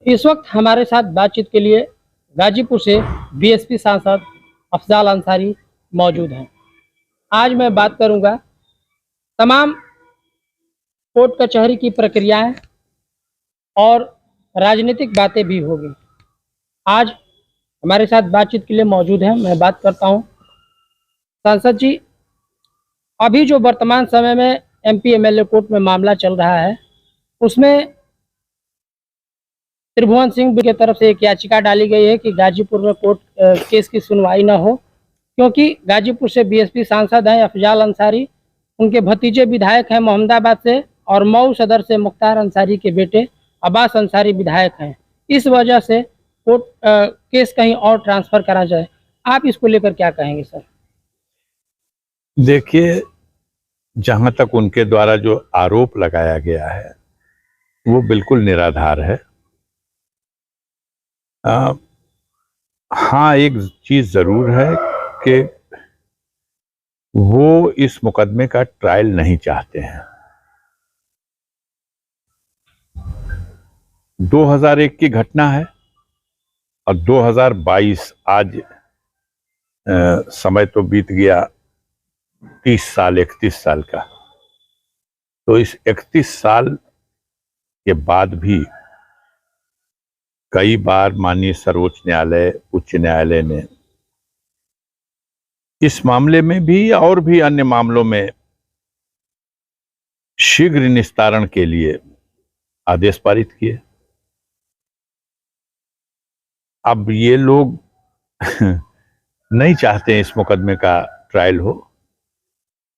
इस वक्त हमारे साथ बातचीत के लिए गाजीपुर से बीएसपी सांसद अफजाल अंसारी मौजूद हैं। आज मैं बात करूंगा तमाम कोर्ट कचहरी की प्रक्रियाएं और राजनीतिक बातें भी होगी। आज हमारे साथ बातचीत के लिए मौजूद हैं। मैं बात करता हूं सांसद जी, अभी जो वर्तमान समय में एमपी एमएलए कोर्ट में मामला चल रहा है, उसमें त्रिभुवन सिंह की तरफ से एक याचिका डाली गई है कि गाजीपुर में कोर्ट केस की सुनवाई न हो, क्योंकि गाजीपुर से बीएसपी सांसद हैं अफजाल अंसारी, उनके भतीजे विधायक हैं मोहम्मदाबाद से, और मऊ सदर से मुख्तार अंसारी के बेटे अब्बास अंसारी विधायक हैं। इस वजह से कोर्ट केस कहीं और ट्रांसफर करा जाए। आप इसको लेकर क्या कहेंगे सर? देखिए, जहां तक उनके द्वारा जो आरोप लगाया गया है वो बिल्कुल निराधार है। हाँ, एक चीज जरूर है कि वो इस मुकदमे का ट्रायल नहीं चाहते हैं। 2001 की घटना है और 2022 आज समय तो बीत गया 30 साल 31 साल का। तो इस 31 साल के बाद भी कई बार माननीय सर्वोच्च न्यायालय, उच्च न्यायालय ने इस मामले में भी और भी अन्य मामलों में शीघ्र निस्तारण के लिए आदेश पारित किए। अब ये लोग नहीं चाहते इस मुकदमे का ट्रायल हो।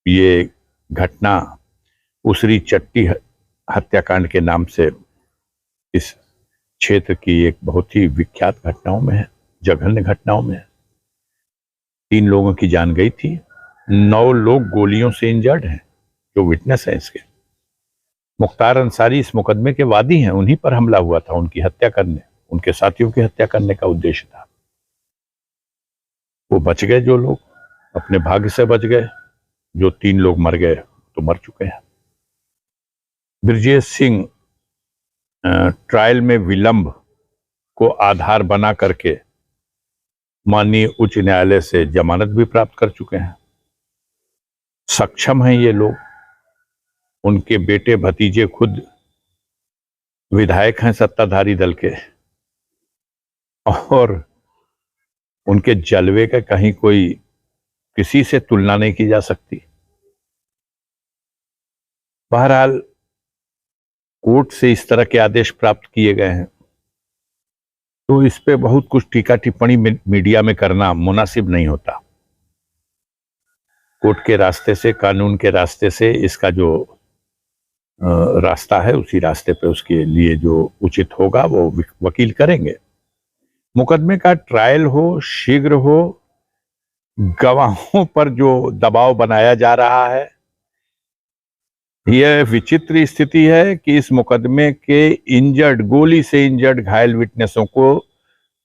ये घटना उसरी चट्टी हत्याकांड के नाम से इस क्षेत्र की एक बहुत ही विख्यात घटनाओं में है, जघन्य घटनाओं में है। 3 लोगों की जान गई थी, 9 लोग गोलियों से इंजर्ड हैं, जो विटनेस हैं इसके। मुख्तार अंसारी इस मुकदमे के वादी हैं, उन्हीं पर हमला हुआ था, उनकी हत्या करने, उनके साथियों की हत्या करने का उद्देश्य था। वो बच गए, जो लोग अपने भाग्य से बच गए। जो 3 लोग मर गए तो मर चुके हैं। ब्रजेश सिंह ट्रायल में विलंब को आधार बना करके माननीय उच्च न्यायालय से जमानत भी प्राप्त कर चुके हैं। सक्षम हैं ये लोग। उनके बेटे भतीजे खुद विधायक हैं सत्ताधारी दल के, और उनके जलवे का कहीं कोई किसी से तुलना नहीं की जा सकती। बहरहाल कोर्ट से इस तरह के आदेश प्राप्त किए गए हैं, तो इस पे बहुत कुछ टीका टिप्पणी मीडिया में करना मुनासिब नहीं होता। कोर्ट के रास्ते से, कानून के रास्ते से इसका जो रास्ता है, उसी रास्ते पे उसके लिए जो उचित होगा वो वकील करेंगे। मुकदमे का ट्रायल हो, शीघ्र हो। गवाहों पर जो दबाव बनाया जा रहा है, यह विचित्र स्थिति है कि इस मुकदमे के इंजर्ड, गोली से इंजर्ड घायल विटनेसों को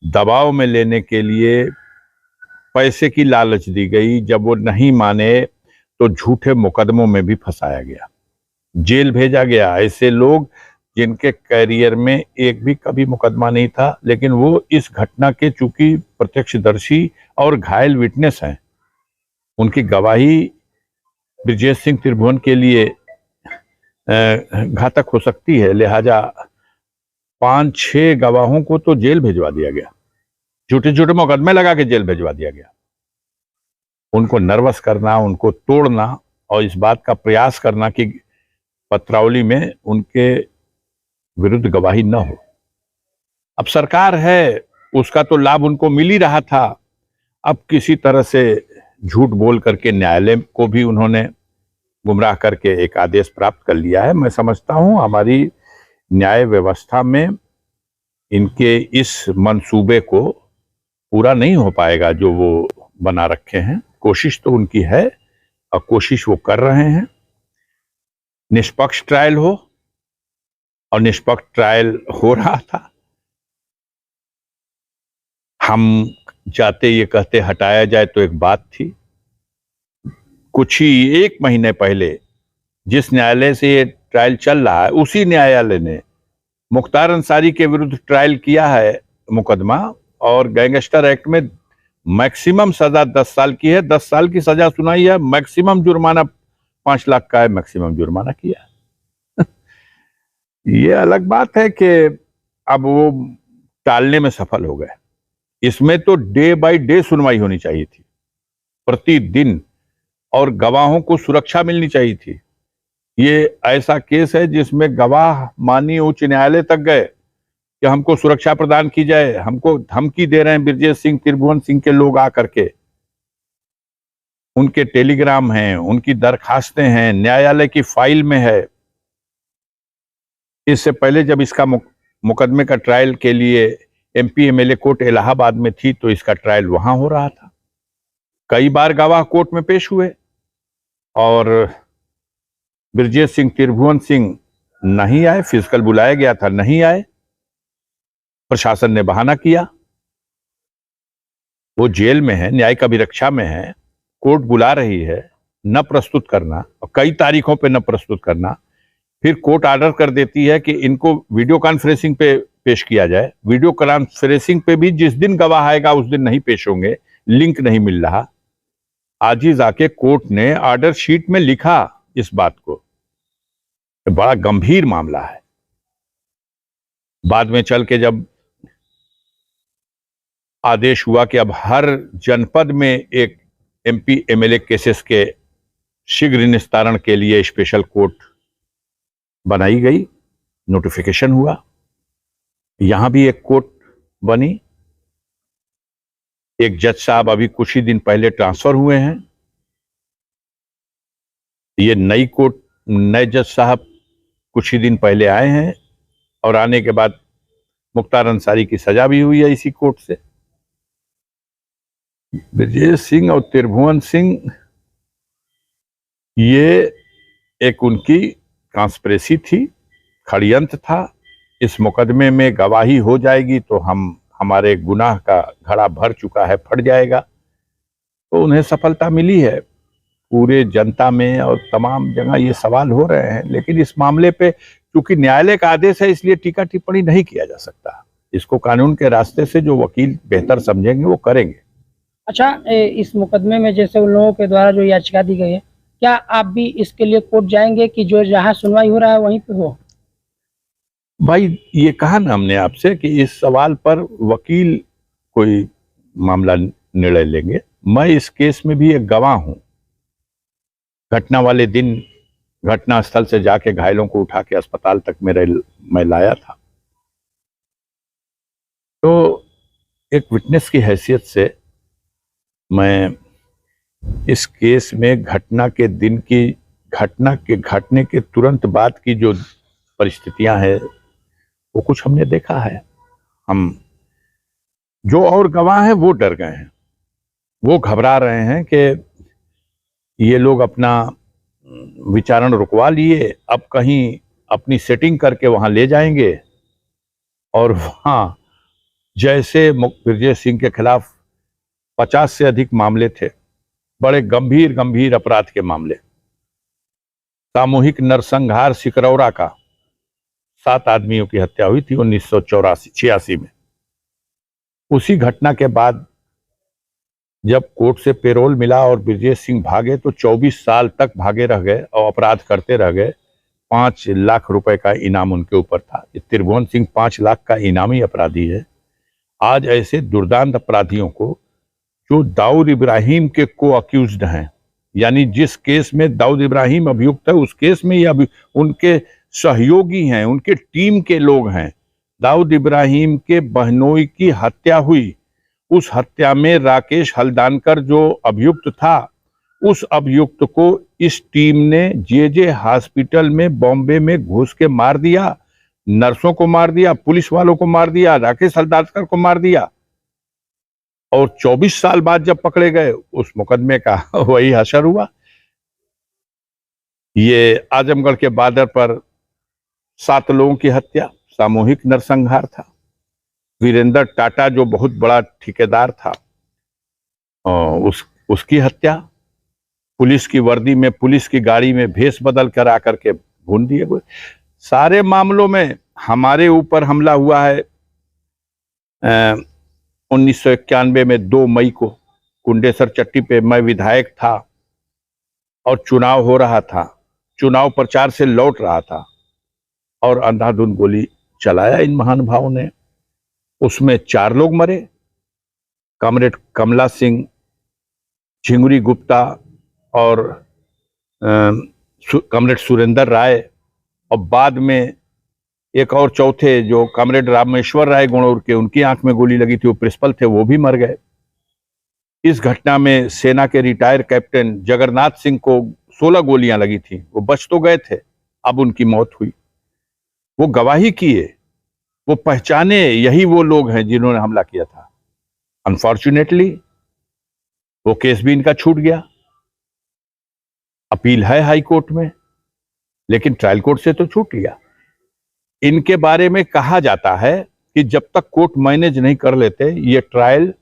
दबाव में लेने के लिए पैसे की लालच दी गई। जब वो नहीं माने तो झूठे मुकदमों में भी फंसाया गया, जेल भेजा गया। ऐसे लोग जिनके कैरियर में एक भी कभी मुकदमा नहीं था, लेकिन वो इस घटना के चूंकि प्रत्यक्षदर्शी और घायल विटनेस हैं, उनकी गवाही ब्रजेश सिंह त्रिभुवन के लिए घातक हो सकती है। लिहाजा 5-6 गवाहों को तो जेल भिजवा दिया गया, झूठे झूठे मुकदमे लगा के जेल भिजवा दिया गया। उनको नर्वस करना, उनको तोड़ना और इस बात का प्रयास करना कि पत्रावली में उनके विरुद्ध गवाही न हो। अब सरकार है, उसका तो लाभ उनको मिल ही रहा था। अब किसी तरह से झूठ बोल करके न्यायालय को भी उन्होंने गुमराह करके एक आदेश प्राप्त कर लिया है। मैं समझता हूं हमारी न्याय व्यवस्था में इनके इस मंसूबे को पूरा नहीं हो पाएगा जो वो बना रखे हैं। कोशिश तो उनकी है और कोशिश वो कर रहे हैं। निष्पक्ष ट्रायल हो, और निष्पक्ष ट्रायल हो रहा था। हम चाहते, ये कहते हटाया जाए तो एक बात थी। कुछ ही 1 महीने पहले जिस न्यायालय से ये ट्रायल चल रहा है, उसी न्यायालय ने मुख्तार अंसारी के विरुद्ध ट्रायल किया है मुकदमा, और गैंगस्टर एक्ट में मैक्सिमम सजा 10 साल की है। 10 साल की सजा सुनाई है, मैक्सिमम जुर्माना 5 लाख का है, मैक्सिमम जुर्माना किया है। ये अलग बात है कि अब वो टालने में सफल हो गए। इसमें तो डे बाय डे सुनवाई होनी चाहिए थी, प्रतिदिन, और गवाहों को सुरक्षा मिलनी चाहिए थी। ये ऐसा केस है जिसमें गवाह माननीय उच्च न्यायालय तक गए कि हमको सुरक्षा प्रदान की जाए, हमको धमकी दे रहे हैं ब्रजेश सिंह, त्रिभुवन सिंह के लोग आकर के। उनके टेलीग्राम हैं, उनकी दरखास्तें हैं, न्यायालय की फाइल में है। इससे पहले जब इसका मुकदमे का ट्रायल के लिए एमपी एमएलए कोर्ट इलाहाबाद में थी तो इसका ट्रायल वहां हो रहा था। कई बार गवाह कोर्ट में पेश हुए और ब्रजेश सिंह, त्रिभुवन सिंह नहीं आए। फिजिकल बुलाया गया था, नहीं आए। प्रशासन ने बहाना किया, वो जेल में है, न्यायिक अभिरक्षा में है, कोर्ट बुला रही है, न प्रस्तुत करना, और कई तारीखों पे न प्रस्तुत करना। फिर कोर्ट ऑर्डर कर देती है कि इनको वीडियो कॉन्फ्रेंसिंग पे पेश किया जाए। वीडियो कॉन्फ्रेंसिंग पे भी जिस दिन गवाह आएगा उस दिन नहीं पेश होंगे, लिंक नहीं मिल रहा। आज ही जाके कोर्ट ने ऑर्डर शीट में लिखा इस बात को। बड़ा गंभीर मामला है। बाद में चल के जब आदेश हुआ कि अब हर जनपद में एक एमपी एमएलए केसेस के शीघ्र निस्तारण के लिए स्पेशल कोर्ट बनाई गई, नोटिफिकेशन हुआ। यहां भी एक कोर्ट बनी। एक जज साहब अभी कुछ ही दिन पहले ट्रांसफर हुए हैं। ये नई कोर्ट, नए जज साहब कुछ ही दिन पहले आए हैं, और आने के बाद मुख्तार अंसारी की सजा भी हुई है इसी कोर्ट से। ब्रजेश सिंह और त्रिभुवन सिंह, ये एक उनकी कॉन्स्पिरेसी थी, षड्यंत्र था। इस मुकदमे में गवाही हो जाएगी तो हमारे गुनाह का घड़ा भर चुका है, फट जाएगा। तो उन्हें सफलता मिली है। पूरे जनता में और तमाम जगह ये सवाल हो रहे हैं, लेकिन इस मामले पे चूंकि न्यायालय का आदेश है इसलिए टीका टिप्पणी नहीं किया जा सकता। इसको कानून के रास्ते से जो वकील बेहतर समझेंगे वो करेंगे। अच्छा, इस मुकदमे में जैसे उन लोगों के द्वारा जो याचिका दी गई है, क्या आप भी इसके लिए कोर्ट जाएंगे कि जो जहां सुनवाई हो रहा है वहीं पे हो? भाई, ये कहा ना हमने आपसे कि इस सवाल पर वकील कोई मामला निर्णय लेंगे। मैं इस केस में भी एक गवाह हूं। घटना वाले दिन घटना स्थल से जाके घायलों को उठा के अस्पताल तक मैं लाया था। तो एक विटनेस की हैसियत से मैं इस केस में घटना के दिन की, घटना के घटने के तुरंत बाद की जो परिस्थितियां हैं वो कुछ हमने देखा है। हम जो और गवाह हैं वो डर गए हैं, वो घबरा रहे हैं कि ये लोग अपना विचारण रुकवा लिए, अब कहीं अपनी सेटिंग करके वहां ले जाएंगे और वहां जैसे ब्रजेश सिंह के खिलाफ 50 से अधिक मामले थे, बड़े गंभीर गंभीर अपराध के मामले। सामूहिक नरसंहार सिकरौरा का 7 आदमियों की हत्या हुई थी 1986 में। उसी घटना के बाद जब कोर्ट से पेरोल मिला और ब्रजेश सिंह भागे तो 24 साल तक भागे रह गए और अपराध करते रह गए। 5 लाख रुपए का इनाम उनके ऊपर था। त्रिभुवन सिंह 5 लाख का इनामी अपराधी है। आज ऐसे दुर्दांत अपराधियों को, जो दाऊद इब्राहिम के को अक्यूज्ड हैं, यानी जिस केस में दाऊद इब्राहिम अभियुक्त है उस केस में ये उनके सहयोगी हैं, उनके टीम के लोग हैं। दाऊद इब्राहिम के बहनोई की हत्या हुई, उस हत्या में राकेश हल्दानकर जो अभियुक्त था, उस अभियुक्त को इस टीम ने जे हॉस्पिटल में बॉम्बे में घुस के मार दिया। नर्सों को मार दिया, पुलिस वालों को मार दिया, राकेश हल्दानकर को मार दिया। और 24 साल बाद जब पकड़े गए उस मुकदमे का वही असर हुआ। ये आजमगढ़ के बादर पर 7 लोगों की हत्या, सामूहिक नरसंहार था। वीरेंद्र टाटा जो बहुत बड़ा ठेकेदार था, उसकी हत्या, पुलिस की वर्दी में, पुलिस की गाड़ी में भेष बदल कर आकर के भून दिए गए। सारे मामलों में हमारे ऊपर हमला हुआ है 1991 में 2 मई को कुंडेसर चट्टी पे। मैं विधायक था और चुनाव हो रहा था, चुनाव प्रचार से लौट रहा था और अंधाधुंध गोली चलाया इन महानुभावों ने। उसमें 4 लोग मरे, कॉमरेड कमला सिंह, झिंगुरी गुप्ता और कॉमरेड सुरेंद्र राय, और बाद में एक और चौथे जो कॉमरेड रामेश्वर राय गुणौर के, उनकी आंख में गोली लगी थी, वो प्रिंसिपल थे, वो भी मर गए। इस घटना में सेना के रिटायर कैप्टन जगन्नाथ सिंह को 16 गोलियां लगी थी, वो बच तो गए थे, अब उनकी मौत हुई। वो गवाही किए, वो पहचाने, यही वो लोग हैं जिन्होंने हमला किया था। अनफॉर्चुनेटली वो केस भी इनका छूट गया, अपील है हाई कोर्ट में, लेकिन ट्रायल कोर्ट से तो छूट गया। इनके बारे में कहा जाता है कि जब तक कोर्ट मैनेज नहीं कर लेते ये ट्रायल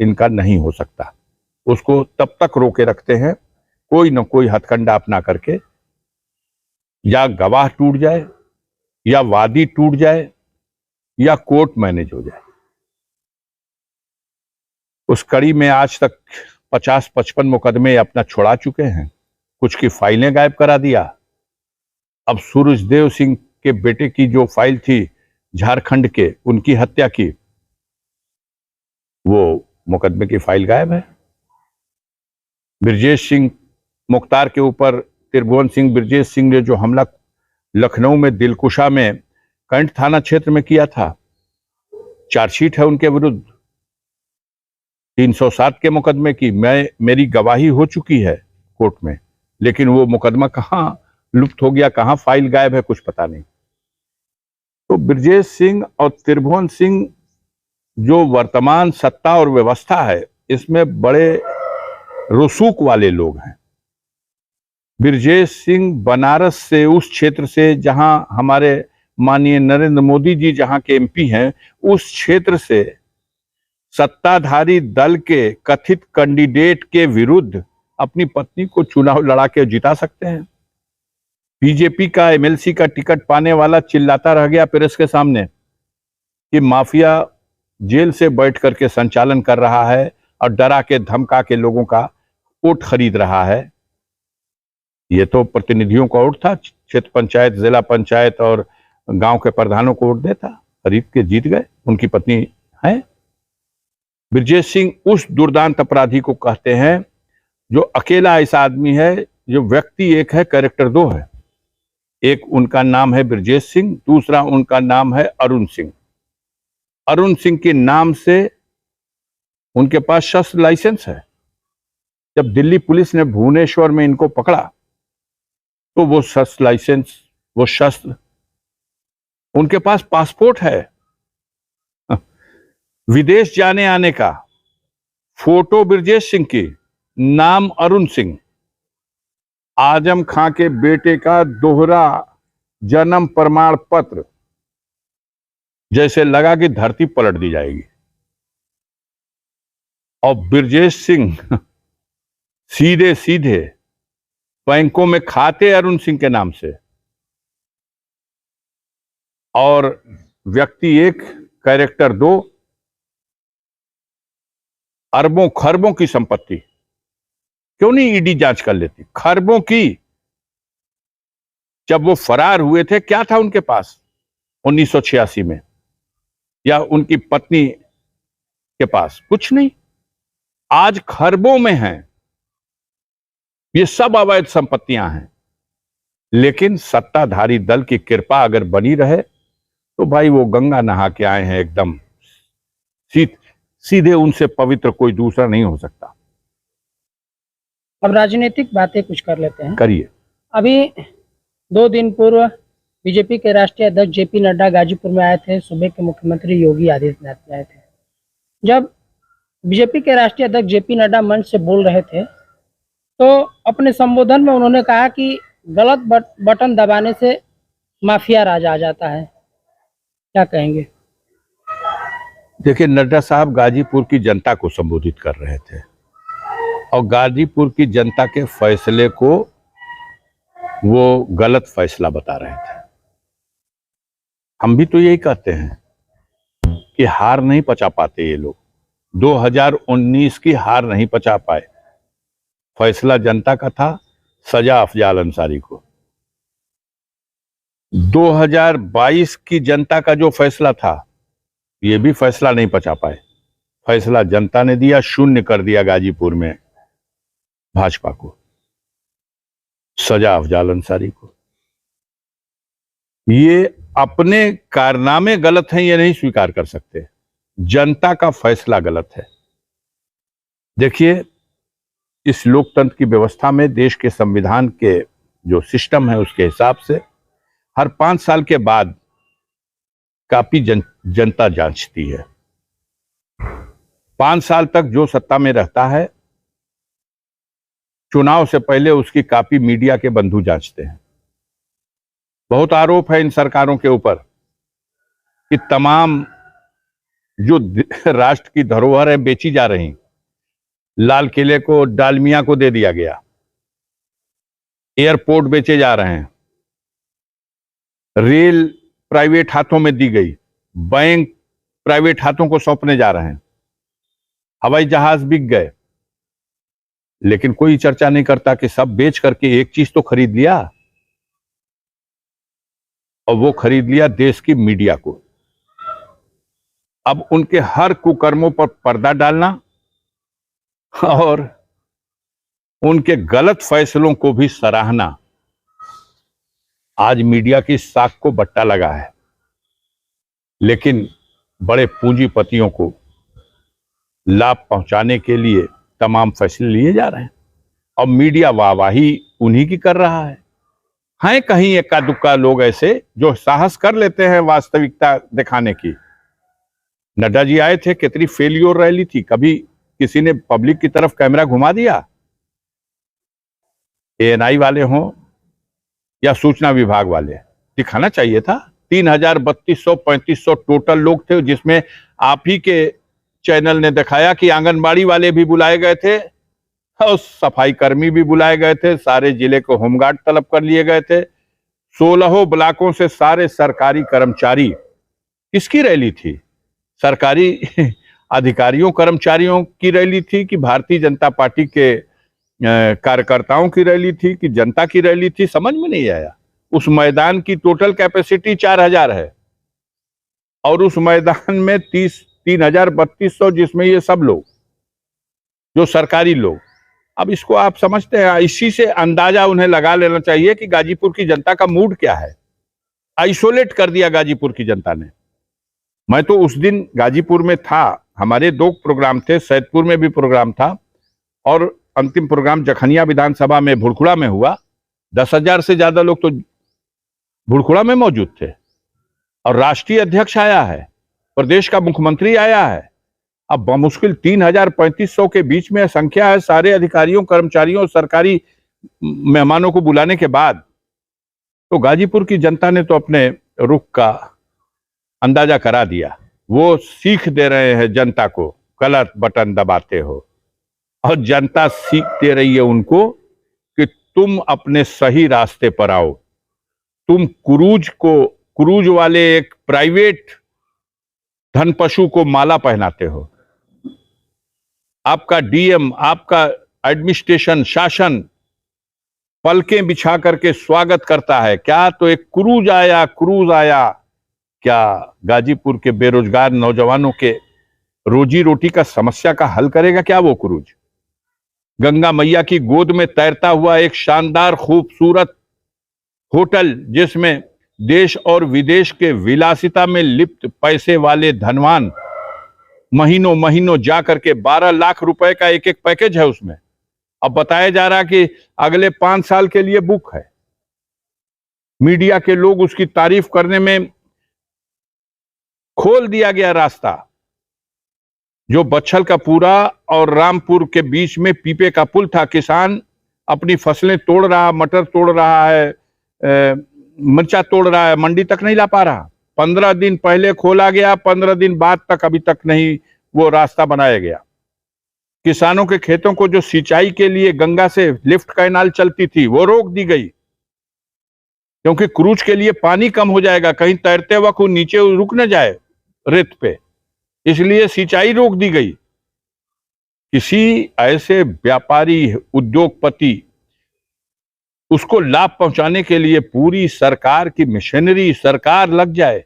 इनका नहीं हो सकता, उसको तब तक रोके रखते हैं, कोई न कोई हथकंडा अपना करके, या गवाह टूट जाए, या वादी टूट जाए, या कोर्ट मैनेज हो जाए। उस कड़ी में आज तक 50-55 मुकदमे अपना छुड़ा चुके हैं, कुछ की फाइलें गायब करा दिया। अब सूरजदेव सिंह के बेटे की जो फाइल थी झारखंड के, उनकी हत्या की, वो मुकदमे की फाइल गायब है। ब्रजेश सिंह मुख्तार के ऊपर त्रिभुवन सिंह, ब्रजेश सिंह ने जो हमला लखनऊ में दिलकुशा में कैंट थाना क्षेत्र में किया था, चार्जशीट है उनके विरुद्ध 307 के मुकदमे की। मेरी गवाही हो चुकी है कोर्ट में, लेकिन वो मुकदमा कहां लुप्त हो गया, कहां फाइल गायब है, कुछ पता नहीं। तो ब्रजेश सिंह और त्रिभुवन सिंह जो वर्तमान सत्ता और व्यवस्था है, इसमें बड़े रसूख वाले लोग हैं। ब्रजेश सिंह बनारस से, उस क्षेत्र से जहां हमारे माननीय नरेंद्र मोदी जी जहां के एमपी हैं, उस क्षेत्र से सत्ताधारी दल के कथित कैंडिडेट के विरुद्ध अपनी पत्नी को चुनाव लड़ा के जिता सकते हैं। बीजेपी का एमएलसी का टिकट पाने वाला चिल्लाता रह गया प्रेस के सामने कि माफिया जेल से बैठ करके संचालन कर रहा है और डरा के धमका के लोगों का वोट खरीद रहा है। ये तो प्रतिनिधियों का वोट था, क्षेत्र पंचायत, जिला पंचायत और गांव के प्रधानों को वोट देता, खरीद के जीत गए, उनकी पत्नी है। ब्रजेश सिंह उस दुर्दांत अपराधी को कहते हैं जो अकेला ऐसा आदमी है, जो व्यक्ति एक है, कैरेक्टर 2 है। एक उनका नाम है ब्रजेश सिंह, दूसरा उनका नाम है अरुण सिंह। अरुण सिंह के नाम से उनके पास शस्त्र लाइसेंस है। जब दिल्ली पुलिस ने भुवनेश्वर में इनको पकड़ा तो वो शस्त्र लाइसेंस, वो शस्त्र, उनके पास पासपोर्ट है, विदेश जाने आने का, फोटो ब्रजेश सिंह की, नाम अरुण सिंह, आजम खां के बेटे का दोहरा जन्म प्रमाण पत्र। जैसे लगा कि धरती पलट दी जाएगी। और ब्रजेश सिंह सीधे सीधे बैंकों में खाते अरुण सिंह के नाम से, और व्यक्ति 1, कैरेक्टर 2, अरबों खरबों की संपत्ति। क्यों नहीं ईडी जांच कर लेती? खरबों की। जब वो फरार हुए थे क्या था उनके पास 1986 में, या उनकी पत्नी के पास? कुछ नहीं। आज खरबों में हैं, ये सब अवैध संपत्तियां हैं। लेकिन सत्ताधारी दल की कृपा अगर बनी रहे तो भाई वो गंगा नहा के आए हैं, एकदम सीधे उनसे पवित्र कोई दूसरा नहीं हो सकता। अब राजनीतिक बातें कुछ कर लेते हैं। करिए। अभी 2 दिन पूर्व बीजेपी के राष्ट्रीय अध्यक्ष जेपी नड्डा गाजीपुर में आए थे, सूबे के मुख्यमंत्री योगी आदित्यनाथ भी आए थे। जब बीजेपी के राष्ट्रीय अध्यक्ष जेपी नड्डा मंच से बोल रहे थे तो अपने संबोधन में उन्होंने कहा कि गलत बटन दबाने से माफिया राज आ जाता है। क्या कहेंगे? देखिए, नड्डा साहब गाजीपुर की जनता को संबोधित कर रहे थे और गाजीपुर की जनता के फैसले को वो गलत फैसला बता रहे थे। हम भी तो यही कहते हैं कि हार नहीं पचा पाते ये लोग। 2019 की हार नहीं पचा पाए। फैसला जनता का था, सजा अफजाल अंसारी को। 2022 की जनता का जो फैसला था, ये भी फैसला नहीं पचा पाए। फैसला जनता ने दिया, शून्य कर दिया गाजीपुर में भाजपा को, सजा अफजाल अंसारी को। ये अपने कारनामे गलत हैं, ये नहीं स्वीकार कर सकते। जनता का फैसला गलत है। देखिए, इस लोकतंत्र की व्यवस्था में, देश के संविधान के जो सिस्टम है उसके हिसाब से हर 5 साल के बाद काफी जनता जांचती है। 5 साल तक जो सत्ता में रहता है, चुनाव से पहले उसकी कापी मीडिया के बंधु जांचते हैं। बहुत आरोप है इन सरकारों के ऊपर कि तमाम जो राष्ट्र की धरोहर है बेची जा रही। लाल किले को डालमिया को दे दिया गया, एयरपोर्ट बेचे जा रहे हैं, रेल प्राइवेट हाथों में दी गई, बैंक प्राइवेट हाथों को सौंपने जा रहे हैं, हवाई जहाज बिक गए। लेकिन कोई चर्चा नहीं करता कि सब बेच करके एक चीज तो खरीद लिया, और वो खरीद लिया देश की मीडिया को। अब उनके हर कुकर्मों पर पर्दा डालना और उनके गलत फैसलों को भी सराहना आज मीडिया की साख को बट्टा लगा है। लेकिन बड़े पूंजीपतियों को लाभ पहुंचाने के लिए तमाम फैसले लिए जा रहे हैं, और मीडिया वाहवाही उन्हीं की कर रहा है। हैं कहीं इक्का दुक्का लोग ऐसे जो साहस कर लेते हैं वास्तविकता दिखाने की। नड्डा जी आए थे, कितनी फेलियर रैली थी, कभी किसी ने पब्लिक की तरफ कैमरा घुमा दिया? एएनआई वाले हों या सूचना विभाग वाले, दिखाना चाहिए था। 3000, 3200, 3500 टोटल लोग थे, जिसमें आप ही के चैनल ने दिखाया कि आंगनबाड़ी वाले भी बुलाए गए थे और सफाई कर्मी भी बुलाए गए थे। सारे जिले को होमगार्ड तलब कर लिए गए थे। 16 ब्लॉकों से सारे सरकारी कर्मचारी, किसकी रैली थी? सरकारी अधिकारियों कर्मचारियों की रैली थी कि भारतीय जनता पार्टी के कार्यकर्ताओं की रैली थी कि जनता की रैली थी? समझ में नहीं आया। उस मैदान की टोटल कैपेसिटी 4000 है और उस मैदान में 3300, जिसमें ये सब लोग जो सरकारी लोग। अब इसको आप समझते हैं, इसी से अंदाजा उन्हें लगा लेना चाहिए कि गाजीपुर की जनता का मूड क्या है। आइसोलेट कर दिया गाजीपुर की जनता ने। मैं तो उस दिन गाजीपुर में था, हमारे 2 प्रोग्राम थे, सैदपुर में भी प्रोग्राम था और अंतिम प्रोग्राम जखनिया विधानसभा में भुड़खुड़ा में हुआ। 10,000 से ज्यादा लोग तो भुड़खुड़ा में मौजूद थे और राष्ट्रीय अध्यक्ष आया है, प्रदेश का मुख्यमंत्री आया है। अब बमुश्किल 3000-3500 के बीच में संख्या है सारे अधिकारियों, कर्मचारियों, सरकारी मेहमानों को बुलाने के बाद। तो गाजीपुर की जनता ने तो अपने रुख का अंदाजा करा दिया। वो सीख दे रहे हैं जनता को, गलत बटन दबाते हो, और जनता सीख दे रही है उनको कि तुम अपने सही रास्ते पर आओ। तुम क्रूज वाले एक प्राइवेट धन पशु को माला पहनाते हो। आपका डीएम, आपका एडमिनिस्ट्रेशन, शासन पलकें बिछा करके स्वागत करता है। क्या तो एक क्रूज आया। क्या गाजीपुर के बेरोजगार नौजवानों के रोजी रोटी का समस्या का हल करेगा क्या वो क्रूज? गंगा मैया की गोद में तैरता हुआ एक शानदार खूबसूरत होटल, जिसमें देश और विदेश के विलासिता में लिप्त पैसे वाले धनवान महीनों जा करके 12 लाख रुपए का एक पैकेज है उसमें। अब बताया जा रहा कि अगले 5 साल के लिए बुक है। मीडिया के लोग उसकी तारीफ करने में खोल दिया गया रास्ता। जो बच्छल का पूरा और रामपुर के बीच में पीपे का पुल था, किसान अपनी फसलें तोड़ रहा, मटर तोड़ रहा है, मिर्चा तोड़ रहा है, मंडी तक नहीं ला पा रहा। 15 दिन पहले खोला गया, 15 दिन बाद तक अभी तक नहीं वो रास्ता बनाया गया। किसानों के खेतों को जो सिंचाई के लिए गंगा से लिफ्ट कैनाल चलती थी वो रोक दी गई, क्योंकि क्रूज के लिए पानी कम हो जाएगा, कहीं तैरते वक्त वो नीचे रुक न जाए रेत पे, इसलिए सिंचाई रोक दी गई। किसी ऐसे व्यापारी उद्योगपति उसको लाभ पहुंचाने के लिए पूरी सरकार की मशीनरी सरकार लग जाए।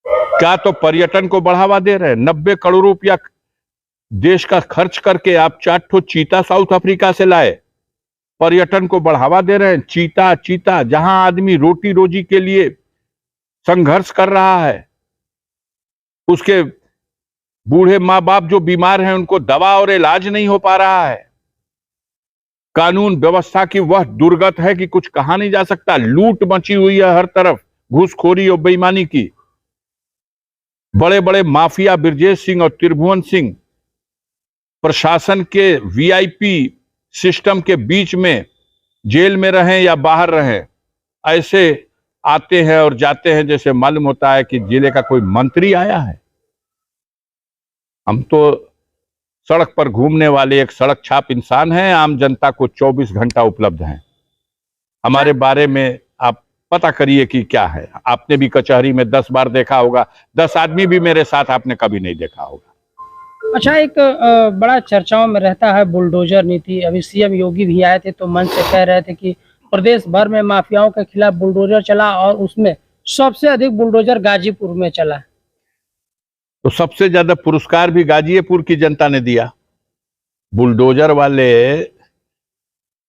क्या तो पर्यटन को बढ़ावा दे रहे हैं, 90 करोड़ रुपया देश का खर्च करके आप 4 ठो चीता साउथ अफ्रीका से लाए, पर्यटन को बढ़ावा दे रहे हैं। चीता चीता जहां आदमी रोटी रोजी के लिए संघर्ष कर रहा है, उसके बूढ़े माँ बाप जो बीमार हैं उनको दवा और इलाज नहीं हो पा रहा है। कानून व्यवस्था की वह दुर्गत है कि कुछ कहा नहीं जा सकता। लूट मची हुई है हर तरफ, घूसखोरी और बेईमानी की। बड़े बड़े माफिया ब्रजेश सिंह और त्रिभुवन सिंह प्रशासन के वीआईपी सिस्टम के बीच में जेल में रहें या बाहर रहें, ऐसे आते हैं और जाते हैं जैसे मालूम होता है कि जिले का कोई मंत्री आया है। हम तो सड़क पर घूमने वाले एक सड़क छाप इंसान हैं, आम जनता को 24 घंटा उपलब्ध हैं। हमारे बारे में आप पता करिए कि क्या है। आपने भी कचहरी में 10 बार देखा होगा, 10 आदमी भी मेरे साथ आपने कभी नहीं देखा होगा। अच्छा, एक बड़ा चर्चाओं में रहता है बुलडोजर नीति। अभी सीएम योगी भी आए थे तो मंच से कह रहे थे कि प्रदेश भर में माफियाओं के खिलाफ बुलडोजर चला और उसमें सबसे अधिक बुलडोजर गाजीपुर में चला। तो सबसे ज्यादा पुरस्कार भी गाजीपुर की जनता ने दिया। बुलडोजर वाले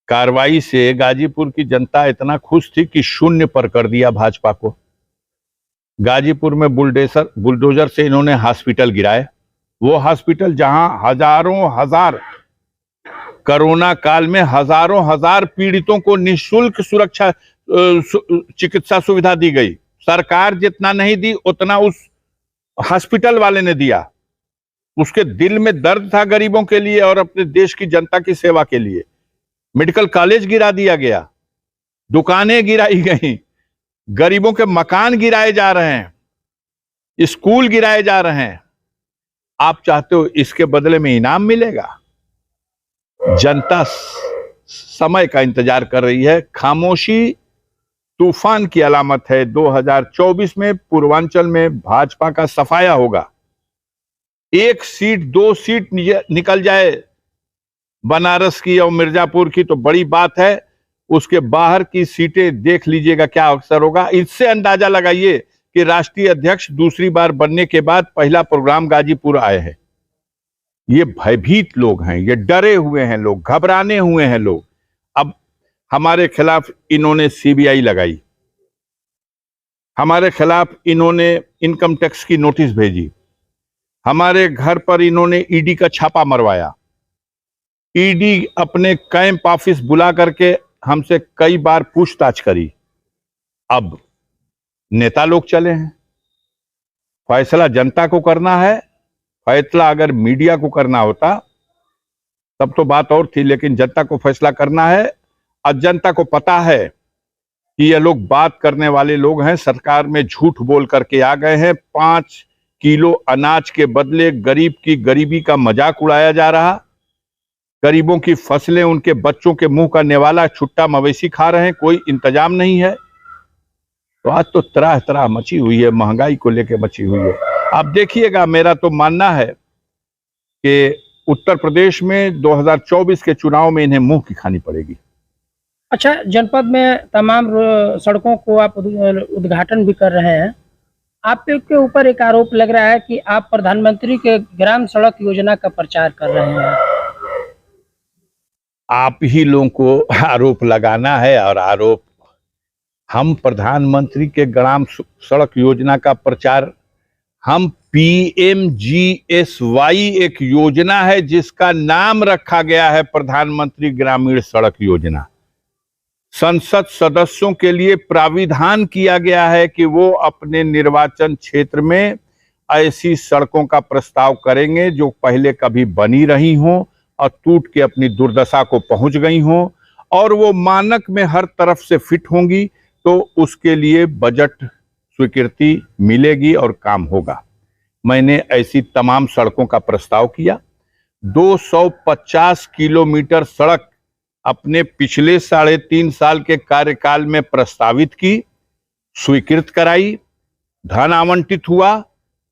कार्रवाई से गाजीपुर की जनता इतना खुश थी कि 0 पर कर दिया भाजपा को। गाजीपुर में बुलडोजर से इन्होंने हॉस्पिटल गिराए, वो हॉस्पिटल जहां हजारों हजार कोरोना काल में हजारों हजार पीड़ितों को निःशुल्क सुरक्षा चिकित्सा सुविधा दी गई। सरकार जितना नहीं दी उतना उस हॉस्पिटल वाले ने दिया। उसके दिल में दर्द था गरीबों के लिए और अपने देश की जनता की सेवा के लिए। मेडिकल कॉलेज गिरा दिया गया, दुकानें गिराई गई, गरीबों के मकान गिराए जा रहे हैं, स्कूल गिराए जा रहे हैं। आप चाहते हो इसके बदले में इनाम मिलेगा? जनता समय का इंतजार कर रही है। खामोशी तूफान की अलामत है। 2024 में पूर्वांचल में भाजपा का सफाया होगा। 1 सीट 2 सीट निकल जाए बनारस की और मिर्जापुर की तो बड़ी बात है, उसके बाहर की सीटें देख लीजिएगा क्या अवसर होगा। इससे अंदाजा लगाइए कि राष्ट्रीय अध्यक्ष दूसरी बार बनने के बाद पहला प्रोग्राम गाजीपुर आए हैं। ये भयभीत लोग हैं, ये डरे हुए हैं लोग, घबराने हुए हैं लोग। अब हमारे खिलाफ इन्होंने सीबीआई लगाई, हमारे खिलाफ इन्होंने इनकम टैक्स की नोटिस भेजी, हमारे घर पर इन्होंने ईडी का छापा मरवाया। ईडी अपने कैंप ऑफिस बुला करके हमसे कई बार पूछताछ करी। अब नेता लोग चले हैं। फैसला जनता को करना है। फैसला अगर मीडिया को करना होता तब तो बात और थी, लेकिन जनता को फैसला करना है। और जनता को पता है कि ये लोग बात करने वाले लोग हैं। सरकार में झूठ बोल करके आ गए हैं। 5 किलो अनाज के बदले गरीब की गरीबी का मजाक उड़ाया जा रहा। गरीबों की फसलें उनके बच्चों के मुंह का नेवाला छुट्टा मवेशी खा रहे हैं, कोई इंतजाम नहीं है। तो आज तो तरह तरह मची हुई है, महंगाई को लेके मची हुई है। आप देखिएगा, मेरा तो मानना है कि उत्तर प्रदेश में 2024 के चुनाव में इन्हें मुंह की खानी पड़ेगी। अच्छा, जनपद में तमाम सड़कों को आप उद्घाटन भी कर रहे हैं। आपके ऊपर एक आरोप लग रहा है कि आप प्रधानमंत्री के ग्राम सड़क योजना का प्रचार कर रहे हैं। आप ही लोगों को आरोप लगाना है, और आरोप हम प्रधानमंत्री के ग्राम सड़क योजना का प्रचार, हम PMGSY एक योजना है जिसका नाम रखा गया है प्रधानमंत्री ग्रामीण सड़क योजना। संसद सदस्यों के लिए प्राविधान किया गया है कि वो अपने निर्वाचन क्षेत्र में ऐसी सड़कों का प्रस्ताव करेंगे जो पहले कभी बनी रही हों और टूट के अपनी दुर्दशा को पहुंच गई हों, और वो मानक में हर तरफ से फिट होंगी, तो उसके लिए बजट स्वीकृति मिलेगी और काम होगा। मैंने ऐसी तमाम सड़कों का प्रस्ताव किया। 250 किलोमीटर सड़क अपने पिछले 3.5 साल के कार्यकाल में प्रस्तावित की, स्वीकृत कराई, धन आवंटित हुआ,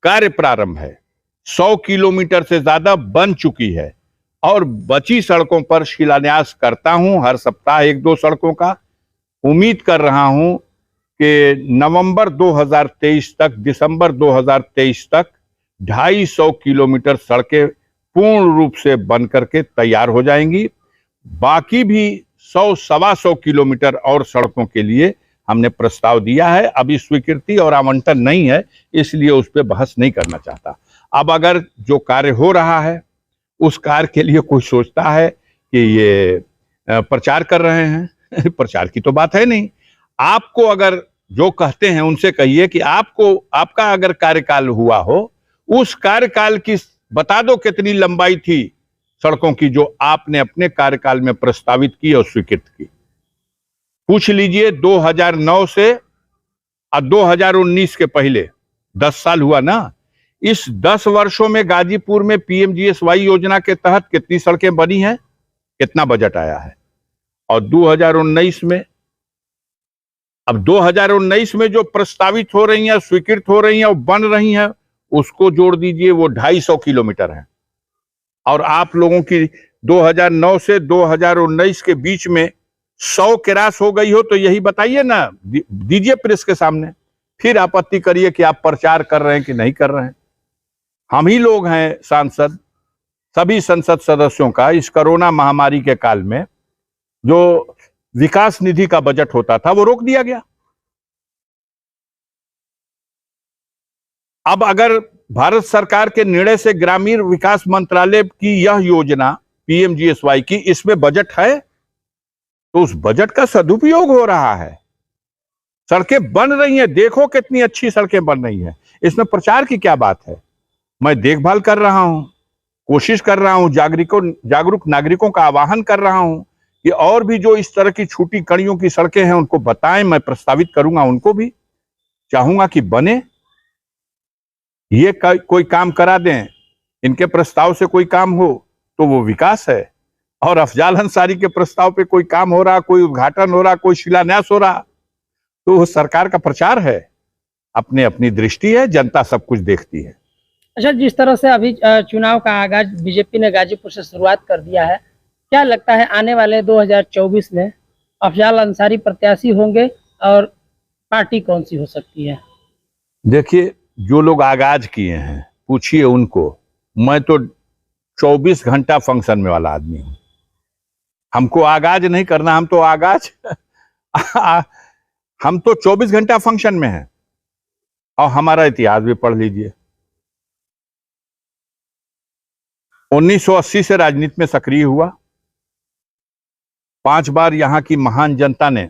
कार्य प्रारंभ है। 100 किलोमीटर से ज्यादा बन चुकी है और बची सड़कों पर शिलान्यास करता हूं हर सप्ताह 1-2 सड़कों का। उम्मीद कर रहा हूं कि नवंबर 2023 तक, दिसंबर 2023 तक 250 किलोमीटर सड़कें पूर्ण रूप से बन करके तैयार हो जाएंगी। बाकी भी 100-125 किलोमीटर और सड़कों के लिए हमने प्रस्ताव दिया है। अभी स्वीकृति और आवंटन नहीं है, इसलिए उस पर बहस नहीं करना चाहता। अब अगर जो कार्य हो रहा है उस कार्य के लिए कोई सोचता है कि ये प्रचार कर रहे हैं प्रचार की तो बात है नहीं। आपको अगर जो कहते हैं उनसे कहिए कि आपका अगर कार्यकाल हुआ हो, उस कार्यकाल की बता दो कितनी लंबाई थी सड़कों की जो आपने अपने कार्यकाल में प्रस्तावित की और स्वीकृत की। पूछ लीजिए 2009 से और 2019 के पहले 10 साल हुआ ना। इस 10 वर्षों में गाजीपुर में पीएमजीएसवाई योजना के तहत कितनी सड़कें बनी हैं, कितना बजट आया है। और 2019 में, अब 2019 में जो प्रस्तावित हो रही हैं, स्वीकृत हो रही हैं और बन रही हैं, उसको जोड़ दीजिए, वो 250 किलोमीटर है। और आप लोगों की 2009 से 2019 के बीच में 100 क्रॉस हो गई हो तो यही बताइए ना, दीजिए प्रेस के सामने। फिर आपत्ति करिए कि आप प्रचार कर रहे हैं कि नहीं कर रहे हैं। हम ही लोग हैं सांसद, सभी संसद सदस्यों का इस कोरोना महामारी के काल में जो विकास निधि का बजट होता था वो रोक दिया गया। अब अगर भारत सरकार के निर्णय से ग्रामीण विकास मंत्रालय की यह योजना पीएमजीएसवाई की, इसमें बजट है तो उस बजट का सदुपयोग हो रहा है। सड़कें बन रही हैं, देखो कितनी अच्छी सड़कें बन रही हैं। इसमें प्रचार की क्या बात है। मैं देखभाल कर रहा हूं, कोशिश कर रहा हूं, जागरूक नागरिकों का आह्वान कर रहा हूं कि और भी जो इस तरह की छूटी कड़ियों की सड़कें हैं उनको बताएं। मैं प्रस्तावित करूंगा, उनको भी चाहूंगा कि बने। ये कोई काम करा दें, इनके प्रस्ताव से कोई काम हो तो वो विकास है। और अफजाल अंसारी के प्रस्ताव पे कोई काम हो रहा, कोई उद्घाटन हो रहा, कोई शिलान्यास हो रहा, तो वो सरकार का प्रचार है। अपनी अपनी दृष्टि है, जनता सब कुछ देखती है। अच्छा, जिस तरह से अभी चुनाव का आगाज बीजेपी ने गाजीपुर से शुरुआत कर दिया है, क्या लगता है आने वाले 2024 में अफजाल अंसारी प्रत्याशी होंगे और पार्टी कौन सी हो सकती है? देखिए, जो लोग आगाज किए हैं पूछिए उनको। मैं तो 24 घंटा फंक्शन में वाला आदमी हूं। हमको आगाज नहीं करना, हम तो आगाज हम तो 24 घंटा फंक्शन में हैं। और हमारा इतिहास भी पढ़ लीजिए। 1980 से राजनीति में सक्रिय हुआ। 5 बार यहां की महान जनता ने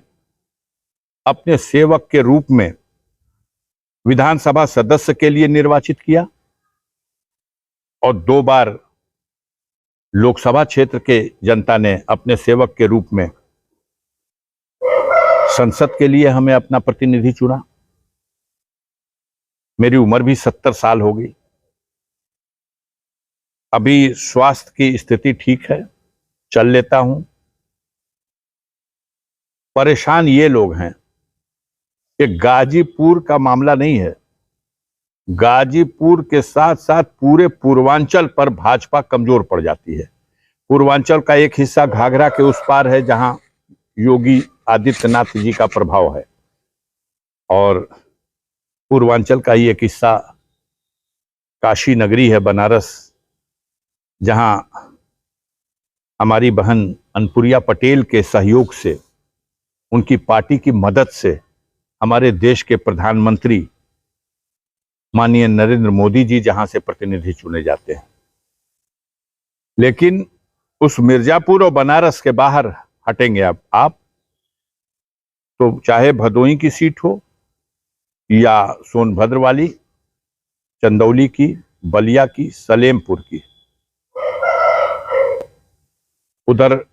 अपने सेवक के रूप में विधानसभा सदस्य के लिए निर्वाचित किया और 2 बार लोकसभा क्षेत्र के जनता ने अपने सेवक के रूप में संसद के लिए हमें अपना प्रतिनिधि चुना। मेरी उम्र भी 70 साल हो गई। अभी स्वास्थ्य की स्थिति ठीक है, चल लेता हूं। परेशान ये लोग हैं कि गाजीपुर का मामला नहीं है, गाजीपुर के साथ साथ पूरे पूर्वांचल पर भाजपा कमजोर पड़ जाती है। पूर्वांचल का एक हिस्सा घाघरा के उस पार है जहां योगी आदित्यनाथ जी का प्रभाव है, और पूर्वांचल का ही एक हिस्सा काशी नगरी है, बनारस, जहां हमारी बहन अनपुरिया पटेल के सहयोग से, उनकी पार्टी की मदद से हमारे देश के प्रधानमंत्री माननीय नरेंद्र मोदी जी जहां से प्रतिनिधि चुने जाते हैं। लेकिन उस मिर्जापुर और बनारस के बाहर हटेंगे अब आप, तो चाहे भदोही की सीट हो या सोनभद्र वाली, चंदौली की, बलिया की, सलेमपुर की, उधर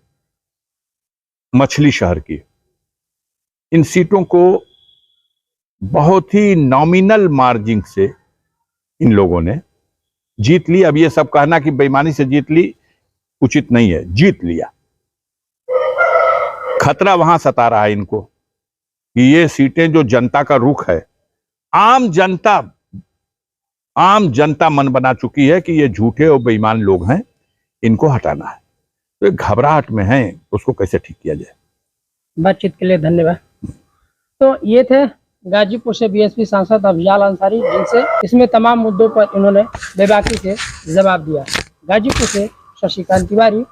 मछली शहर की, इन सीटों को बहुत ही नॉमिनल मार्जिन से इन लोगों ने जीत ली। अब ये सब कहना कि बेईमानी से जीत ली उचित नहीं है, जीत लिया। खतरा वहां सता रहा है इनको कि ये सीटें जो जनता का रुख है, आम जनता मन बना चुकी है कि ये झूठे और बेईमान लोग हैं, इनको हटाना है। तो घबराहट में है, उसको कैसे ठीक किया जाए। बातचीत के लिए धन्यवाद। तो ये थे गाजीपुर से बीएसपी सांसद अफजाल अंसारी, जिनसे इसमें तमाम मुद्दों पर इन्होंने बेबाकी से जवाब दिया। गाजीपुर से शशिकांत तिवारी।